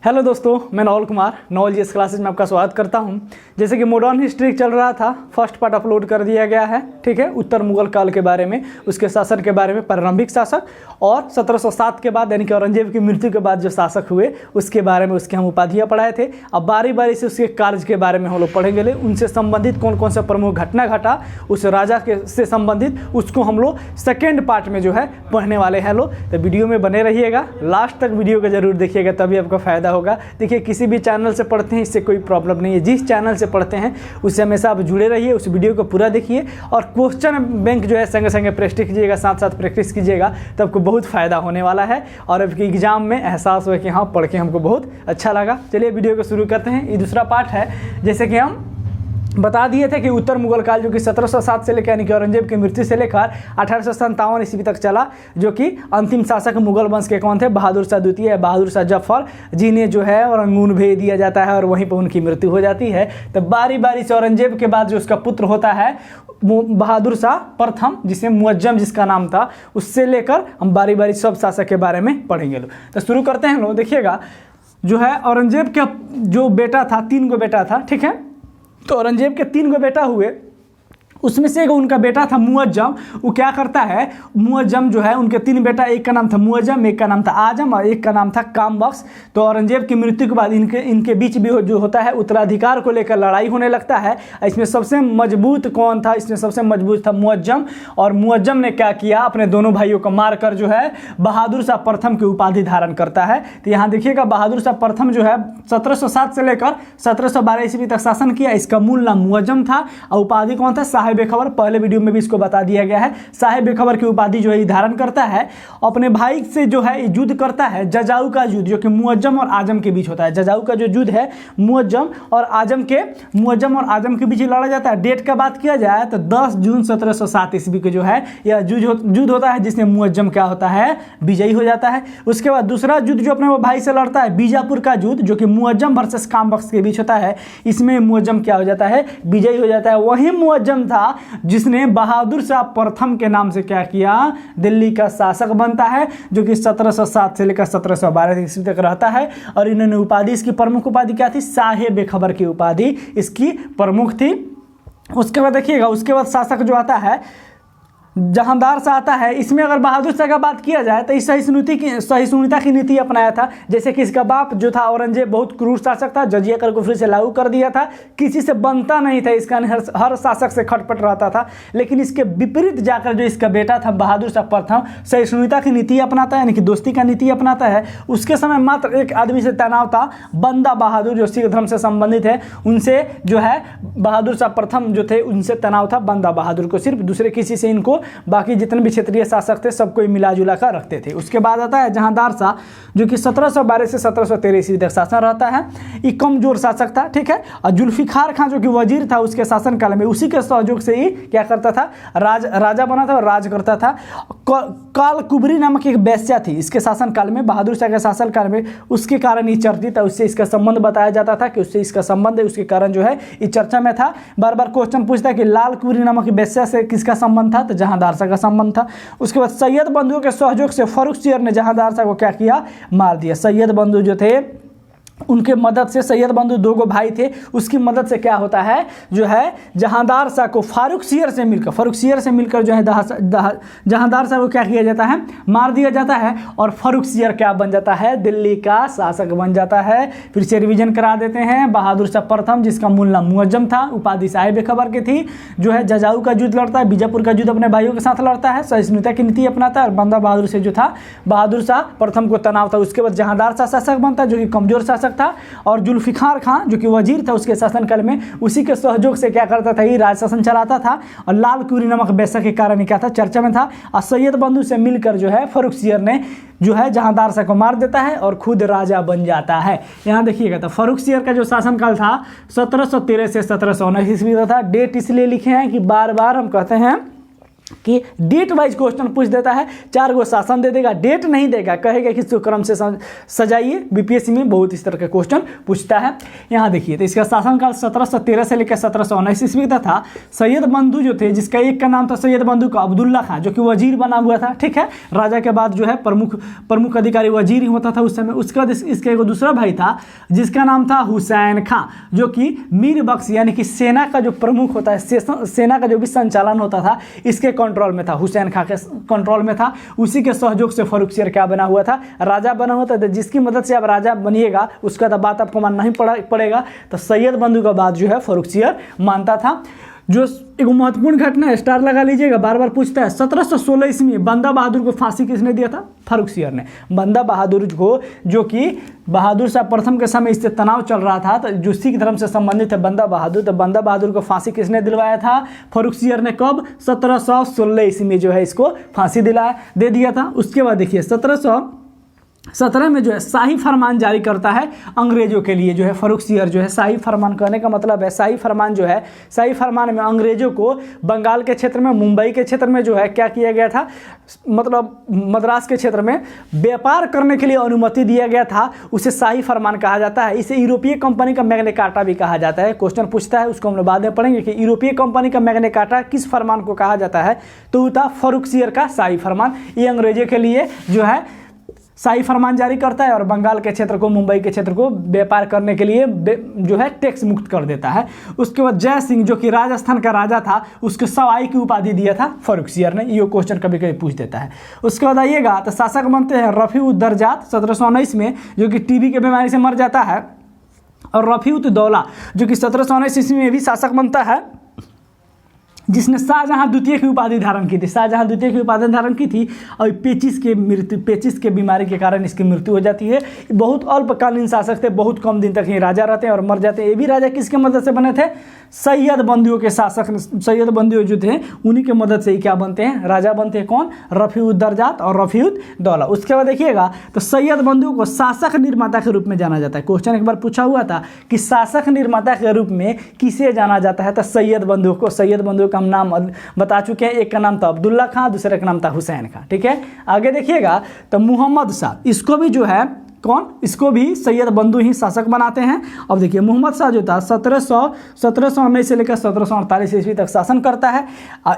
Hello दोस्तों, मैं Naval Kumar Naval GS classes में आपका स्वागत करता हूं। जैसे कि मॉडर्न हिस्ट्री चल रहा था, फर्स्ट पार्ट अपलोड कर दिया गया है। ठीक है, उत्तर मुगल काल के बारे में, उसके शासन के बारे में, प्रारंभिक शासक और 1707 के बाद यानी कि औरंगजेब की मृत्यु के बाद जो शासक हुए उसके बारे में, उसके हम उपाधियाँ पढ़ाए थे। अब बारी बारी से उसके कार्य के बारे में हम लोग पढ़ेंगे, उनसे संबंधित कौन कौन सा प्रमुख घटना घटा उस राजा के से संबंधित, उसको हम लोग सेकेंड पार्ट में जो है पढ़ने वाले हैं लोग। तो वीडियो में बने रहिएगा, लास्ट तक वीडियो को जरूर देखिएगा, तभी आपको फायदा होगा। देखिए, किसी भी चैनल से पढ़ते हैं इससे कोई प्रॉब्लम नहीं है, जिस चैनल से पढ़ते हैं उससे हमेशा आप जुड़े रहिए, उस वीडियो को पूरा देखिए और क्वेश्चन बैंक जो है संगे संगे प्रैक्टिस कीजिएगा, साथ साथ प्रैक्टिस कीजिएगा, तो आपको बहुत फायदा होने वाला है और आपके एग्जाम में एहसास हो कि हाँ पढ़ के हमको बहुत अच्छा लगा। चलिए वीडियो को शुरू करते हैं। ये दूसरा पार्ट है। जैसे कि हम बता दिए थे कि उत्तर मुगल काल जो कि 1707 से लेकर यानी कि औरंगजेब की मृत्यु से लेकर 1857 ईस्वी तक चला, जो कि अंतिम शासक मुगल वंश के कौन थे? बहादुर शाह द्वितीय, बहादुर शाह जफर, जिन्हें जो है रंगून भेज दिया जाता है और वहीं पर उनकी मृत्यु हो जाती है। तो बारी बारी से औरंगजेब के बाद जो उसका पुत्र होता है बहादुर शाह प्रथम, जिसे मुअज्जम जिसका नाम था, उससे लेकर हम बारी बारी सब शासक के बारे में पढ़ेंगे लोग। तो शुरू करते हैं लोग। देखिएगा, जो है औरंगजेब का जो बेटा था, 3 गो बेटा था। ठीक है, तो औरंगजेब के 3 गो बेटा हुए, उसमें से उनका बेटा था मुअज्जम। वो क्या करता है, मुअज्जम जो है, उनके 3 बेटा, एक का नाम था मुअज्जम, एक का नाम था आजम और एक का नाम था कामबख्श। तो औरंगजेब की मृत्यु के बाद इनके बीच भी जो होता है उत्तराधिकार को लेकर लड़ाई होने लगता है। इसमें सबसे मजबूत कौन था? इसमें सबसे मजबूत था मुअज्जम। और मुअज्जम ने क्या किया, अपने दोनों भाइयों को मारकर जो है बहादुर शाह प्रथम की उपाधि धारण करता है। तो यहाँ देखिएगा, बहादुर शाह प्रथम जो है 1707 से लेकर 1712 ईस्वी तक शासन किया। इसका मूल नाम मुअज्जम था और उपाधि कौन था? साहिब बेखबर। पहले वीडियो में भी इसको बता दिया गया है। साहिब बेखबर की उपाधि जो है धारण करता है। अपने भाई से जो है युद्ध करता है, जजाऊ का युद्ध, जो कि मुअज्जम और आजम के बीच होता है। जजाऊ का जो युद्ध है मुअज्जम और आजम के बीच लड़ा जाता है। डेट का बात किया जाए तो 10 जून 1707 ईस्वी को जो है यह युद्ध होता है, जिसमें मुअज्जम क्या होता है? विजयी हो जाता है। उसके बाद दूसरा युद्ध जो अपने भाई से लड़ता है, बीजापुर का युद्ध, जो कि मुअज्जम वर्सेस कामबख्श के बीच होता है। इसमें मुअज्जम क्या हो जाता है? विजयी हो जाता है। वही मुअज्जम था जिसने बहादुर शाह प्रथम के नाम से क्या किया? दिल्ली का शासक बनता है, जो कि 1707 से लेकर 1712 ईस्वी तक रहता है। और इन्होंने उपाधि, इसकी प्रमुख उपाधि क्या थी? साहिब बेखबर की उपाधि इसकी प्रमुख थी। उसके बाद देखिएगा, उसके बाद शासक जो आता है जहांदार शाह आता है। इसमें अगर बहादुर शाह का बात किया जाए तो इस सहिष्णुता की नीति अपनाया था। जैसे कि इसका बाप जो था औरंगजेब बहुत क्रूर शासक था, जजिया कर कुफरी से लागू कर दिया था, किसी से बनता नहीं था, इसका हर शासक से खटपट रहता था। लेकिन इसके विपरीत जाकर जो इसका बेटा था बहादुर शाह प्रथम सहिष्णुता की नीति अपनाता है, यानी कि दोस्ती का नीति अपनाता है। उसके समय मात्र एक आदमी से तनाव था, बंदा बहादुर, जो सिख धर्म से संबंधित है, उनसे जो है बहादुर शाह प्रथम जो थे उनसे तनाव था, बंदा बहादुर को सिर्फ, दूसरे किसी से इनको, बाकी जितने भी क्षेत्रीय शासक थे सबको मिला जुला कर रखते थे। उसके बाद आता है जहांदार शाह, जो कि 1712 से 1713 ईस्वी तक शासन रहता है। ये कमजोर शासक था। ठीक है, और जुल्फिकार खां जो कि वजीर था उसके शासनकाल में, उसी के सहयोग से ही क्या करता था? राजा बना था और राज करता था। काल कुबरी नामक एक वेश्या थी इसके शासनकाल में, बहादुर शाह के शासनकाल में, उसके कारण ये चर्चित था। उससे इसका संबंध बताया जाता था कि उससे इसका संबंध है, उसके कारण जो है ये चर्चा में था। बार बार क्वेश्चन पूछता है कि लाल कुबरी नामक वेश्या से किसका संबंध था? तो जहांदार शाह का संबंध था। उसके बाद सैयद बंधुओं के सहयोग से फर्रुखसियर ने जहांदार शाह को क्या किया? मार दिया। सैयद बंधु जो थे उनके मदद से, सैयद बंधु 2 गो भाई थे, उसकी मदद से क्या होता है, जो है जहांदार शाह को फर्रुखसियर से मिलकर जो है जहांदार शाह को क्या किया जाता है? मार दिया जाता है। और फर्रुखसियर क्या बन जाता है? दिल्ली का शासक बन जाता है। फिर से रिवीजन करा देते हैं। बहादुर शाह प्रथम, जिसका मूल नाम मुअज्जम था, उपाधि साहिब बेखबर की थी, जो है जजाऊ का युद्ध लड़ता है, बीजापुर का युद्ध अपने भाइयों के साथ लड़ता है, सहिष्णुता की नीति अपनाता है। और बंदा बहादुर से जो था बहादुर शाह प्रथम को तनाव था। उसके बाद जहांदार शाह शासक बनता है, जो कि कमजोर शासक था। और जुल्फिकार खां जो कि वजीर था उसके शासनकाल में, उसी के सहयोग से क्या करता था? ये राज शासन चलाता था। और लाल कुरी नमक बेसा के कारण क्या था? चर्चा में था। और सैयद बंधु से मिलकर जो है फर्रुखसियर ने जो है जहांदार शाह को मार देता है और खुद राजा बन जाता है। यहाँ देखिएगा, तो फर्रुखसियर का जो शासनकाल था 1713 से 1719 ईस्वी का था। डेट इसलिए लिखे हैं कि बार बार हम कहते हैं कि डेट वाइज क्वेश्चन पूछ देता है, 4 गो शासन दे देगा, डेट नहीं देगा, कहेगा कि इसको क्रम से सजाइए। बीपीएससी में बहुत इस तरह के क्वेश्चन पूछता है। यहाँ देखिए, तो इसका शासनकाल 1713 से लेकर 1719 ईस्वी तक था। सैयद बंधु जो थे, जिसका एक का नाम था सैयद बंधु का अब्दुल्ला खां, जो कि वजीर बना हुआ था, ठीक है, राजा के बाद जो है प्रमुख अधिकारी वजीर ही होता था उस समय। उसका इसका एक दूसरा भाई था जिसका नाम था हुसैन खां, जो कि मीर बख्श यानी कि सेना का जो प्रमुख होता है, सेना का जो भी संचालन होता था इसके कंट्रोल में था, हुसैन खां के कंट्रोल में था। उसी के सहयोग से फर्रुखसियर क्या बना हुआ था, राजा बना हुआ था। जिसकी मदद से आप राजा बनिएगा उसका तो बात आपको मानना ही पड़ेगा। तो सैयद बंधु का बात जो है फर्रुखसियर मानता था। जो एक महत्वपूर्ण घटना है, स्टार लगा लीजिएगा, बार बार पूछता है, 1716 ईस्वी में बंदा बहादुर को फांसी किसने दिया था? फर्रुखसियर ने। बंदा बहादुर को, जो कि बहादुर शाह प्रथम के समय इससे तनाव चल रहा था, तो जो सिख धर्म से संबंधित है बंदा बहादुर, तो बंदा बहादुर को फांसी किसने दिलवाया था? फर्रुखसियर ने। कब? 1716 ईस्वी में जो है इसको फांसी दे दिया था। उसके बाद देखिए 1717 में जो है शाही फरमान जारी करता है अंग्रेजों के लिए। जो है फर्रुखसियर जो है शाही फरमान, कहने का मतलब है शाही फरमान जो है, शाही फरमान में अंग्रेजों को बंगाल के क्षेत्र में, मुंबई के क्षेत्र में जो है क्या किया गया था, मतलब मद्रास के क्षेत्र में व्यापार करने के लिए अनुमति दिया गया था। उसे शाही फरमान कहा जाता है। इसे यूरोपीय कंपनी का मैग्ना कार्टा भी कहा जाता है। क्वेश्चन पूछता है, उसको हम लोग बाद में पढ़ेंगे कि यूरोपीय कंपनी का मैग्ना कार्टा किस फरमान को कहा जाता है, तो था फर्रुखसियर का शाही फरमान। ये अंग्रेजों के लिए जो है शाही फरमान जारी करता है और बंगाल के क्षेत्र को, मुंबई के क्षेत्र को व्यापार करने के लिए जो है टैक्स मुक्त कर देता है। उसके बाद जय सिंह, जो कि राजस्थान का राजा था, उसके सवाई की उपाधि दिया था फर्रुखसियर ने। ये क्वेश्चन कभी कभी पूछ देता है। उसके बाद आइएगा तो शासक बनते हैं रफी-उद-दरजात 1719 में, जो कि टीबी के बीमारी से मर जाता है। और रफी-उद-दौला, जो कि 1719 ईस्वी में भी शासक बनता है, जिसने शाहजहां द्वितीय की उपाधि धारण की थी। शाहजहां द्वितीय की उपाधि धारण की थी और पेचिस के बीमारी के कारण इसकी मृत्यु हो जाती है। बहुत अल्पकालीन शासक थे, बहुत कम दिन तक ही राजा रहते हैं और मर जाते हैं। ये भी राजा किसके मदद से बने थे? सैयद बंधुओं के शासक, सैयद बंधु जो थे उन्हीं के मदद से ही क्या बनते हैं, राजा बनते हैं। कौन? रफी-उद-दरजात और रफी-उद-दौला। उसके बाद देखिएगा तो सैयद बंधुओं को शासक निर्माता के रूप में जाना जाता है। क्वेश्चन एक बार पूछा हुआ था कि शासक निर्माता के रूप में किसे जाना जाता है, तो सैयद बंधुओं को। सैयद बंधुओं का हम नाम बता चुके हैं। एक का नाम था अब्दुल्ला खां, दूसरे का नाम था हुसैन खां, ठीक है। आगे देखिएगा तो मोहम्मद शाह, इसको भी जो है कौन, इसको भी सैयद बंधु ही शासक बनाते हैं। अब देखिए मोहम्मद शाह जो था 1719 से लेकर 1748 ईस्वी तक शासन करता है।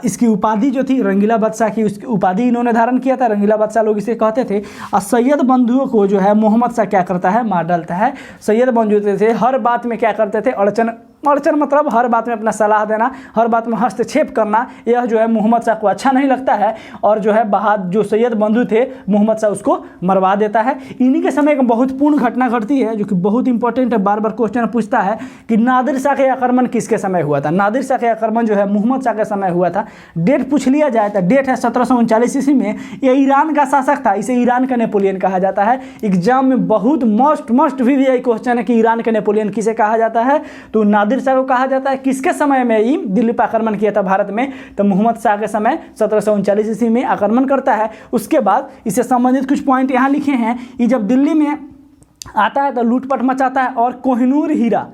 इसकी उपाधि जो थी रंगीला बादशाह की, उसकी उपाधि इन्होंने धारण किया था। रंगीला बादशाह लोग इसे कहते थे। और सैयद बंधुओं को जो है मोहम्मद शाह क्या करता है, मार डालता है। सैयद बंधु थे हर बात में क्या करते थे, अड़चन मतलब हर बात में अपना सलाह देना, हर बात में हस्तक्षेप करना, यह जो है मोहम्मद शाह को अच्छा नहीं लगता है। और जो है जो सैयद बंधु थे मोहम्मद शाह उसको मरवा देता है। इन्हीं के समय एक बहुत पूर्ण घटना घटती है जो कि बहुत इंपॉर्टेंट है, बार बार क्वेश्चन पूछता है कि नादिर शाह का आक्रमण किसके समय हुआ था। नादिर शाह का आक्रमण जो है मोहम्मद शाह के समय हुआ था। डेट पूछ लिया जाए तो डेट है 1739 ईस्वी में। यह ईरान का शासक था, इसे ईरान का नेपोलियन कहा जाता है। एग्जाम में बहुत मस्ट भी यही क्वेश्चन है कि ईरान का नेपोलियन किसे कहा जाता है, तो नादिर शाह को कहा जाता है। किसके समय में ये दिल्ली पर आक्रमण किया था भारत में, तो मोहम्मद शाह के समय 1739 ईस्वी में आक्रमण करता है। उसके बाद इससे संबंधित कुछ पॉइंट यहाँ लिखे हैं। ये जब दिल्ली में आता है तो लूटपाट मचाता है और कोहिनूर हीरा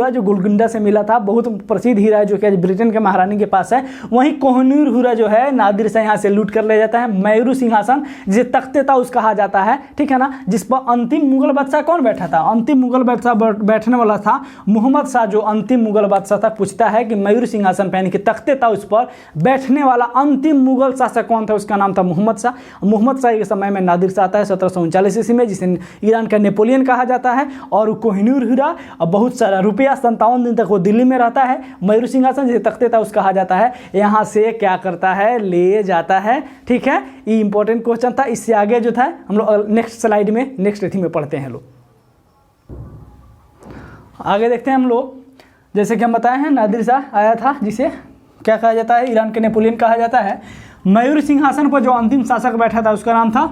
जो गोलकुंडा से मिला था, बहुत प्रसिद्ध हीरा है जो कि ब्रिटेन के महारानी के पास है, वहीं कोहिनूर हीरा जो है नादिर से यहाँ से लूट कर ले जाता है। मयूर सिंहासन जिसे तख्ते ताउस कहा जाता है, ठीक है ना, जिस पर अंतिम मुगल बादशाह कौन बैठा था, अंतिम मुगल बादशाह बैठने वाला था मोहम्मद शाह। जो अंतिम मुगल बादशाह था, पूछता है कि मयूर सिंहासन पहन के तख्ते ताउस पर बैठने वाला अंतिम मुगल शासक कौन था, उसका नाम था मोहम्मद शाह। मोहम्मद शाह के समय में नादिर शाह आता है 1739 ईस्वी में, जिसे ईरान का नेपोलियन कहा जाता है। और कोहिनूर हीरा बहुत सारा रुपया 57 दिन तक वो दिल्ली में रहता है। मयूर सिंहासन जिसे तख्ते ताउस कहा जाता है, यहाँ से क्या करता है, ले जाता है, ठीक है। ये इंपॉर्टेंट क्वेश्चन था। इससे आगे जो था हम लोग नेक्स्ट स्लाइड में, नेक्स्ट एथी में पढ़ते हैं। लोग आगे देखते हैं हम लोग। जैसे कि हम बताए हैं नादिर शाह आया था, जिसे क्या कहा जाता है, ईरान के नेपोलियन कहा जाता है। मयूर सिंहासन पर जो अंतिम शासक बैठा था उसका नाम था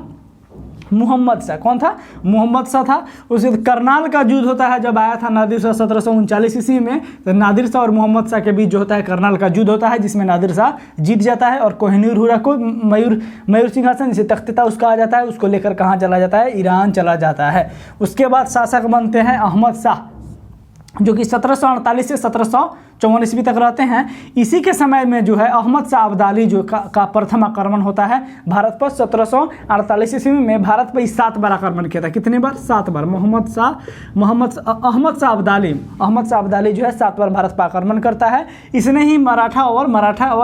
मोहम्मद शाह। कौन था? मोहम्मद शाह था। उसके करनाल का युद्ध होता है जब आया था नादिर शाह 1739 ईस्वी में, तो नादिर शाह और मोहम्मद शाह के बीच जो होता है करनाल का युद्ध होता है, जिसमें नादिर शाह जीत जाता है। और कोहिनूर हीरा को मयूर सिंहासन जिसे तख्ते ताउस कहा जाता है, उसको लेकर कहाँ चला जाता है, ईरान चला जाता है। उसके बाद शासक बनते हैं अहमद शाह, जो कि 1748 से 1754 54 ईस्वी तक रहते हैं। इसी के समय में जो है अहमद शाह अब्दाली जो का प्रथम आक्रमण होता है भारत पर। 1748 ईस्वी में भारत पर 7 बार आक्रमण किया था। कितने बार? 7 बार। अहमद शाह अब्दाली जो है 7 बार भारत पर आक्रमण करता है। इसने ही मराठा और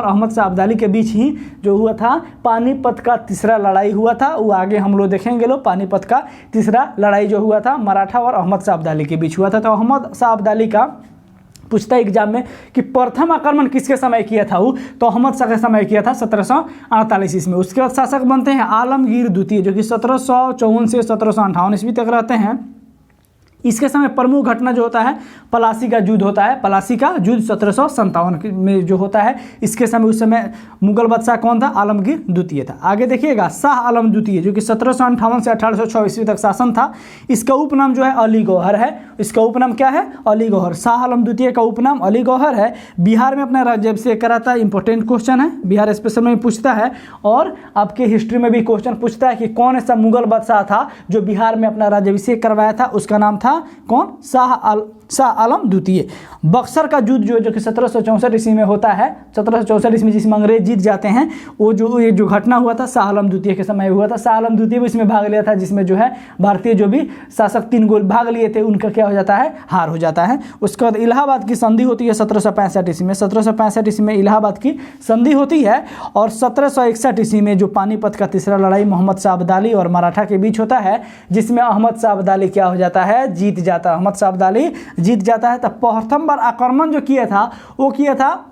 अहमद शाह अब्दाली के बीच ही जो हुआ था पानीपत का तीसरा लड़ाई हुआ था। वो आगे हम लोग देखेंगे पानीपत का तीसरा लड़ाई जो हुआ था मराठा और अहमद शाह अब्दाली के बीच हुआ था। तो अहमद शाह अब्दाली का पूछता है एग्जाम में कि प्रथम आक्रमण किसके समय किया था वो, तो अहमद शाह के समय किया था 1748 ईस्वी में। उसके बाद शासक बनते हैं आलमगीर द्वितीय जो कि 1754 से 1758 ईस्वी तक रहते हैं। इसके समय प्रमुख घटना जो होता है पलासी का युद्ध होता है। पलासी का युद्ध 1757 में जो होता है। इसके समय उस समय मुगल बादशाह कौन था? आलमगीर द्वितीय था। आगे देखिएगा शाह आलम द्वितीय जो कि 1758 से 1806 ईस्वी तक शासन था। इसका उपनाम जो है अली गौहर है। इसका उपनाम क्या है? अली गौहर। शाह आलम द्वितीय का उपनाम अली गौहर है। बिहार में अपना राज्याभिषेक करा था। इंपॉर्टेंट क्वेश्चन है, बिहार स्पेशल में पूछता है और आपके हिस्ट्री में भी क्वेश्चन पूछता है कि कौन ऐसा मुगल बादशाह था जो बिहार में अपना राज्याभिषेक करवाया था। उसका नाम था कौन? शाह आलम द्वितीय। बक्सर का युद्ध जो कि 1764 ईस्वी में होता है। 1764 ईस्वी जिसमें अंग्रेज जीत जाते हैं, वो जो घटना हुआ था शाह आलम द्वितीय के समय हुआ था। शाह आलम द्वितीय भी इसमें भाग लिया था, जिसमें जो है भारतीय जो भी शासक 3 गोल भाग लिए थे उनका क्या हो जाता है? हार हो जाता है। उसके बाद इलाहाबाद की संधि होती है 1765 ईस्वी में। 1765 ईस्वी में इलाहाबाद की संधि होती है और 1761 ईस्वी में जो पानीपत का तीसरा लड़ाई मोहम्मद शाह अब्दाली और मराठा के बीच होता है, जिसमें अहमद शाह अब्दाली क्या हो जाता है? जीत जाता है। अहमद शाह अब्दाली जीत जाता है। तब प्रथम बार आक्रमण जो किया था वो किया था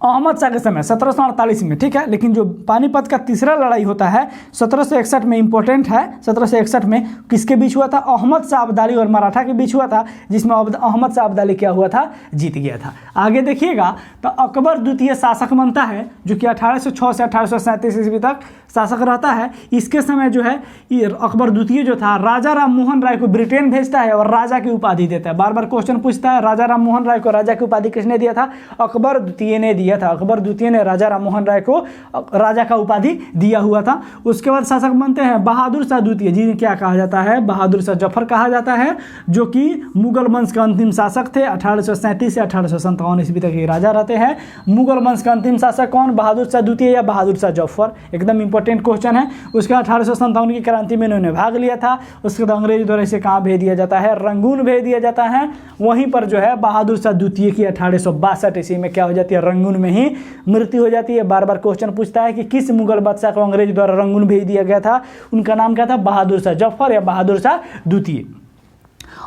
अहमद शाह के समय 1748 में, ठीक है। लेकिन जो पानीपत का तीसरा लड़ाई होता है 1761 में, इंपॉर्टेंट है। 1761 में किसके बीच हुआ था? अहमद शाह अब्दाली और मराठा के बीच हुआ था, जिसमें अहमद शाह अब्दाली क्या हुआ था? जीत गया था। आगे देखिएगा तो अकबर द्वितीय शासक बनता है जो कि 1806 से 1837 ईस्वी तक शासक रहता है। इसके समय जो है अकबर द्वितीय जो था राजा राम मोहन राय को ब्रिटेन भेजता है और राजा की उपाधि देता है। बार बार क्वेश्चन पूछता है राजा राम मोहन राय को राजा की उपाधि किसने दिया था? अकबर द्वितीय ने दिया था। अकबर द्वितीय ने राजा राम मोहन राय को राजा का उपाधि दिया हुआ था। उसके बाद शासक बनते हैं बहादुर शाह द्वितीय, जिन्हें क्या कहा जाता है? बहादुर शाह जफर कहा जाता है, जो कि मुगल वंश का अंतिम शासक थे। 1837 से 1857 ईस्वी तक ये राजा रहते हैं। मुगल वंश का अंतिम शासक कौन? बहादुर शाह द्वितीय या बहादुर शाह जफर? एकदम इंपॉर्टेंट क्वेश्चन है। उसके बाद 1857 की क्रांति में इन्होंने भाग लिया था। उसके बाद अंग्रेज द्वारा इसे कहाँ भेज दिया जाता है? रंगून भेज दिया जाता है। वहीं पर जो है बहादुर शाह द्वितीय की 1862 ईस्वी में क्या हो जाती है? रंगून में ही मृत्यु हो जाती है। बार बार क्वेश्चन पूछता है कि किस मुगल बादशाह को अंग्रेज द्वारा रंगून भेज दिया गया था? उनका नाम क्या था? बहादुर शाह जफर या बहादुर शाह द्वितीय।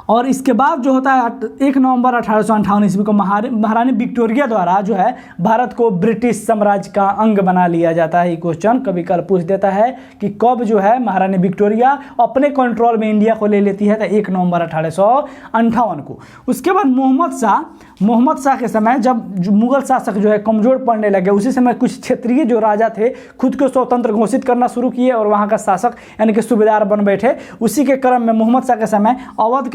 और इसके बाद जो होता है 1 नवंबर 1858 ईस्वी को महारानी विक्टोरिया द्वारा जो है भारत को ब्रिटिश साम्राज्य का अंग बना लिया जाता है। ये क्वेश्चन कभी कल पूछ देता है कि कब जो है महारानी विक्टोरिया अपने कंट्रोल में इंडिया को ले लेती है, तो 1 नवंबर 1858 को। उसके बाद मोहम्मद शाह के समय जब मुगल शासक जो है कमजोर पड़ने लगे, उसी समय कुछ क्षेत्रीय जो राजा थे खुद को स्वतंत्र घोषित करना शुरू किए और वहाँ का शासक यानी कि सूबेदार बन बैठे। उसी के क्रम में मोहम्मद शाह के समय अवध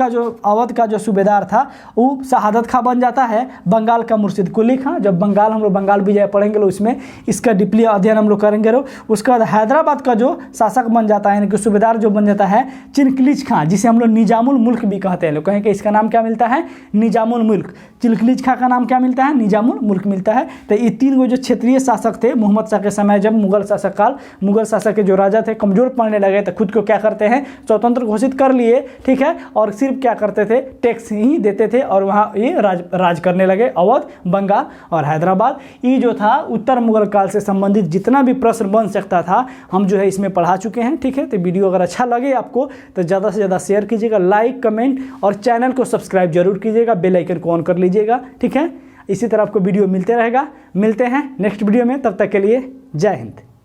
का जो सूबेदार था वो शहादत खां बन जाता है। बंगाल का मुर्शिद कुली खां, जब हम लोग बंगाल विजय पढ़ेंगे उसमें इसका डीपली अध्ययन हम लोग करेंगे। उसके बाद हैदराबाद का जो शासक बन जाता है यानी कि सूबेदार जो बन जाता है चिनकलिज खां, जिसे हम लोग निजामुल मुल्क भी कहते हैं। लोग कहें कि इसका नाम क्या मिलता है? निजामुल मुल्क। चिनकलिज खां का नाम क्या मिलता है? निजामुल मुल्क मिलता है। तो ये 3 गो जो क्षेत्रीय शासक थे मोहम्मद शाह के समय, जब मुगल शासक के जो राजा थे कमजोर पड़ने लगे तो खुद को क्या करते हैं? स्वतंत्र घोषित कर लिए, ठीक है। और सिर्फ क्या करते थे? टैक्स ही देते थे और वहाँ ये राज करने लगे। अवध, बंगाल और हैदराबाद, ये जो था उत्तर मुगल काल से संबंधित जितना भी प्रश्न बन सकता था हम जो है इसमें पढ़ा चुके हैं, ठीक है। तो वीडियो अगर अच्छा लगे आपको तो ज़्यादा से ज़्यादा शेयर कीजिएगा, लाइक, कमेंट और चैनल को सब्सक्राइब जरूर कीजिएगा, बेल आइकन को ऑन कर लीजिएगा, ठीक है। इसी तरह आपको वीडियो मिलते रहेगा। मिलते हैं नेक्स्ट वीडियो में, तब तक के लिए जय हिंद।